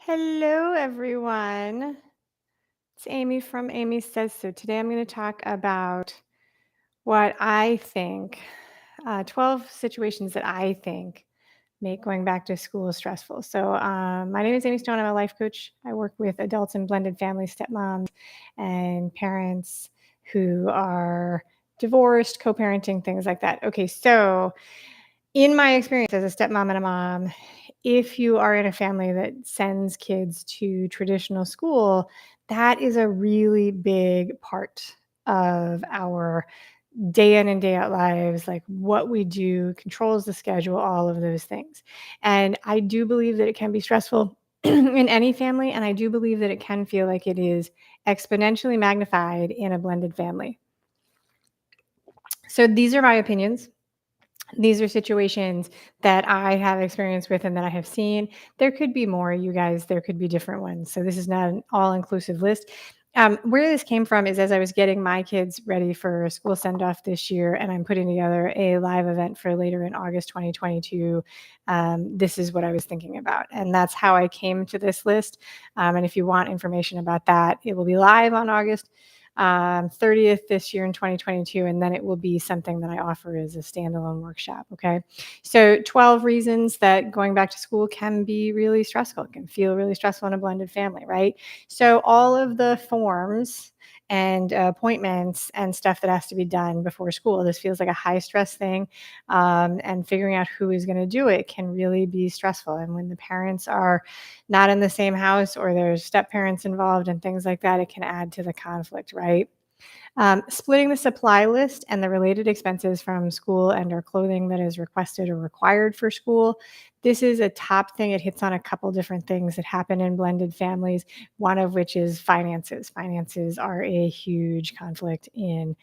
Hello, everyone. It's Amy from Amy Says So. Today I'm going to talk about what I think 12 situations that I think make going back to school stressful. My name is Amy Stone. I'm a life coach. I work with adults and blended families, stepmoms, and parents who are divorced, co parenting, things like that. Okay, so in my experience as a stepmom and a mom, if you are in a family that sends kids to traditional school, that is a really big part of our day in and day out lives, like what we do controls the schedule, all of those things. And I do believe that it can be stressful in any family. And I do believe that it can feel like it is exponentially magnified in a blended family. So these are my opinions. These are situations that I have experience with and that I have seen. There could be more, you guys. There could be different ones. So this is not an all-inclusive list. Where this came from is as I was getting my kids ready for school send-off this year, and I'm putting together a live event for later in August 2022. This is what I was thinking about, and that's how I came to this list. And if you want information about that, it will be live on August 30th this year in 2022, and then it will be something that I offer as a standalone workshop. Okay. So 12 reasons that going back to school can be really stressful. It can feel really stressful in a blended family, right? So all of the forms and appointments and stuff that has to be done before school, this feels like a high stress thing. And figuring out who is going to do it can really be stressful. And when the parents are not in the same house or there's step parents involved and things like that, it can add to the conflict, right? Splitting the supply list and the related expenses from school and or clothing that is requested or required for school. This is a top thing. It hits on a couple different things that happen in blended families, one of which is finances. Finances are a huge conflict in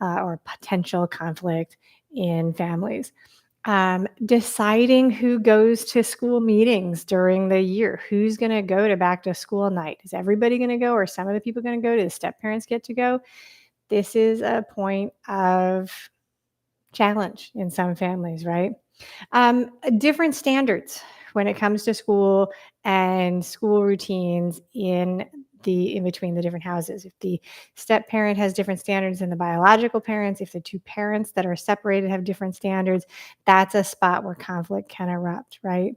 or potential conflict in families. Deciding who goes to school meetings during the year. Who's going to go to back to school night? Is everybody going to go, or some of the people going to go? Do the step parents get to go? This is a point of challenge in some families, right? Different standards when it comes to school and school routines in between the different houses. If the step parent has different standards than the biological parents, if the two parents that are separated have different standards, that's a spot where conflict can erupt, right?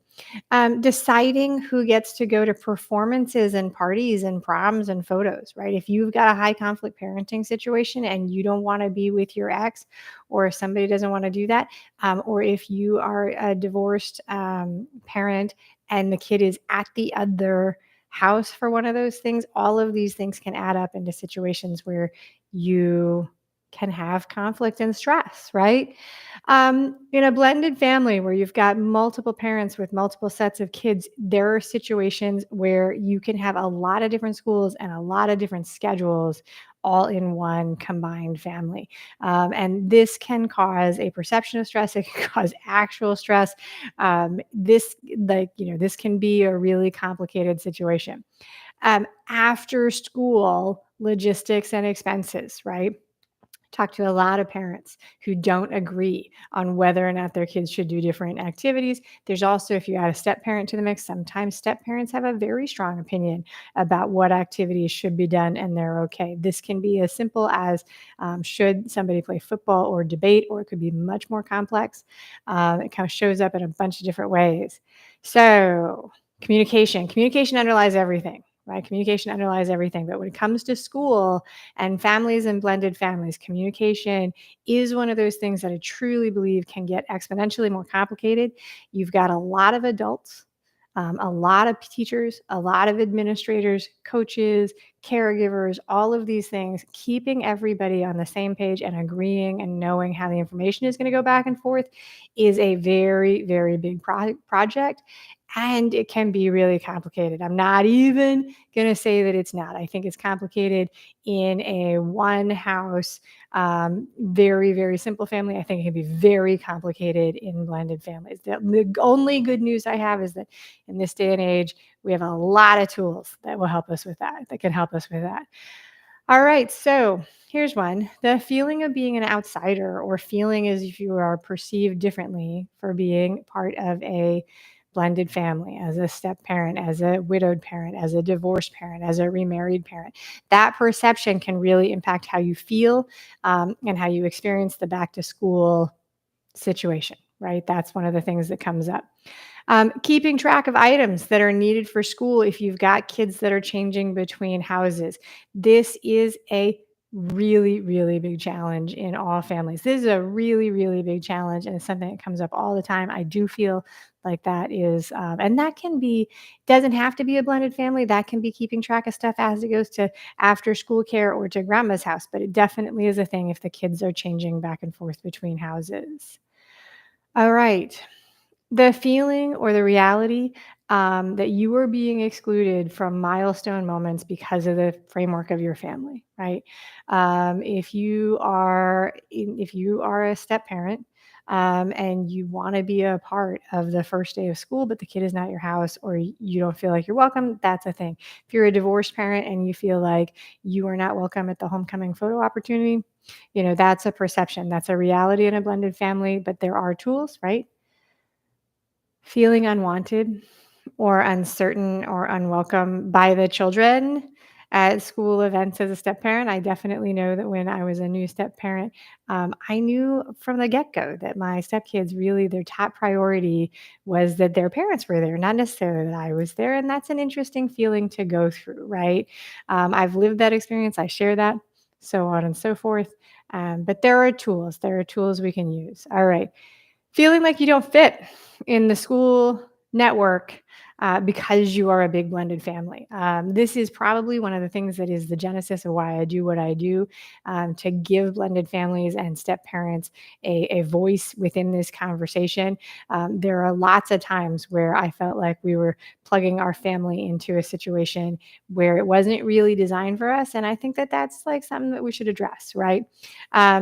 Deciding who gets to go to performances and parties and proms and photos, right? If you've got a high conflict parenting situation and you don't want to be with your ex, or if somebody doesn't want to do that, or if you are a divorced parent and the kid is at the other house for one of those things, all of these things can add up into situations where you can have conflict and stress, right? In a blended family where you've got multiple parents with multiple sets of kids, there are situations where you can have a lot of different schools and a lot of different schedules all in one combined family. And this can cause a perception of stress. It can cause actual stress. This can be a really complicated situation. After school logistics and expenses, right? Talk to a lot of parents who don't agree on whether or not their kids should do different activities. There's also, if you add a step parent to the mix, sometimes step parents have a very strong opinion about what activities should be done and they're okay. This can be as simple as should somebody play football or debate, or it could be much more complex. It kind of shows up in a bunch of different ways. So, communication underlies everything. Right? Communication underlies everything. But when it comes to school and families and blended families, communication is one of those things that I truly believe can get exponentially more complicated. You've got a lot of adults, a lot of teachers, a lot of administrators, coaches, caregivers, all of these things, keeping everybody on the same page and agreeing and knowing how the information is going to go back and forth is a very, very big project. And it can be really complicated. I'm not even going to say that it's not. I think it's complicated in a one house, very, very simple family. I think it can be very complicated in blended families. The only good news I have is that in this day and age, we have a lot of tools that will help us with that, that can help us with that. All right, so here's one. The feeling of being an outsider or feeling as if you are perceived differently for being part of a blended family, as a step parent, as a widowed parent, as a divorced parent, as a remarried parent. That perception can really impact how you feel and how you experience the back to school situation, right? That's one of the things that comes up. Keeping track of items that are needed for school if you've got kids that are changing between houses. This is a really, really big challenge in all families. This is a really, really big challenge, and it's something that comes up all the time. I do feel like that is, and that can be, doesn't have to be a blended family. That can be keeping track of stuff as it goes to after school care or to grandma's house, but it definitely is a thing if the kids are changing back and forth between houses. All right. The feeling or the reality that you are being excluded from milestone moments because of the framework of your family, right? If you are a step parent and you want to be a part of the first day of school, but the kid is not at your house, or you don't feel like you're welcome, that's a thing. If you're a divorced parent and you feel like you are not welcome at the homecoming photo opportunity, that's a perception. That's a reality in a blended family, but there are tools, right? Feeling unwanted or uncertain or unwelcome by the children at school events as a step parent. I definitely know that when I was a new step parent, I knew from the get go that my stepkids really, their top priority was that their parents were there, not necessarily that I was there. And that's an interesting feeling to go through, right? I've lived that experience, I share that, so on and so forth. But there are tools we can use. All right. Feeling like you don't fit in the school network because you are a big blended family. This is probably one of the things that is the genesis of why I do what I do, to give blended families and step parents a voice within this conversation. There are lots of times where I felt like we were plugging our family into a situation where it wasn't really designed for us. And I think that that's like something that we should address, right?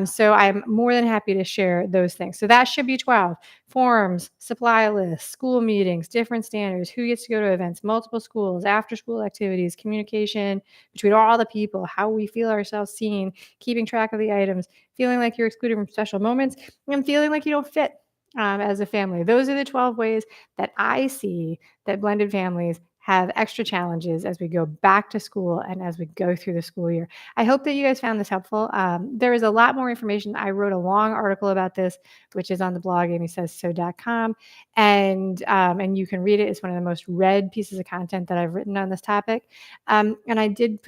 So I'm more than happy to share those things. So that should be 12 forms, supply lists, school meetings, different standards, who gets to go to events, multiple schools, after school activities, communication between all the people, how we feel ourselves seen, keeping track of the items, feeling like you're excluded from special moments, and feeling like you don't fit as a family. Those are the 12 ways that I see that blended families have extra challenges as we go back to school and as we go through the school year. I hope that you guys found this helpful. There is a lot more information. I wrote a long article about this, which is on the blog, amysaysso.com, and you can read it. It's one of the most read pieces of content that I've written on this topic. And I am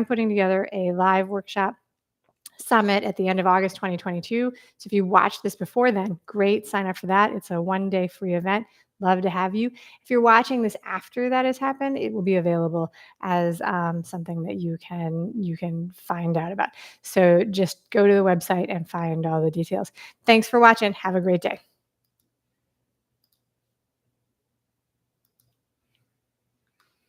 putting together a live workshop summit at the end of August 2022. So if you watched this before then, great, sign up for that. It's a one-day free event. Love to have you. If you're watching this after that has happened, it will be available as something that you can find out about. So just go to the website and find all the details. Thanks for watching. Have a great day.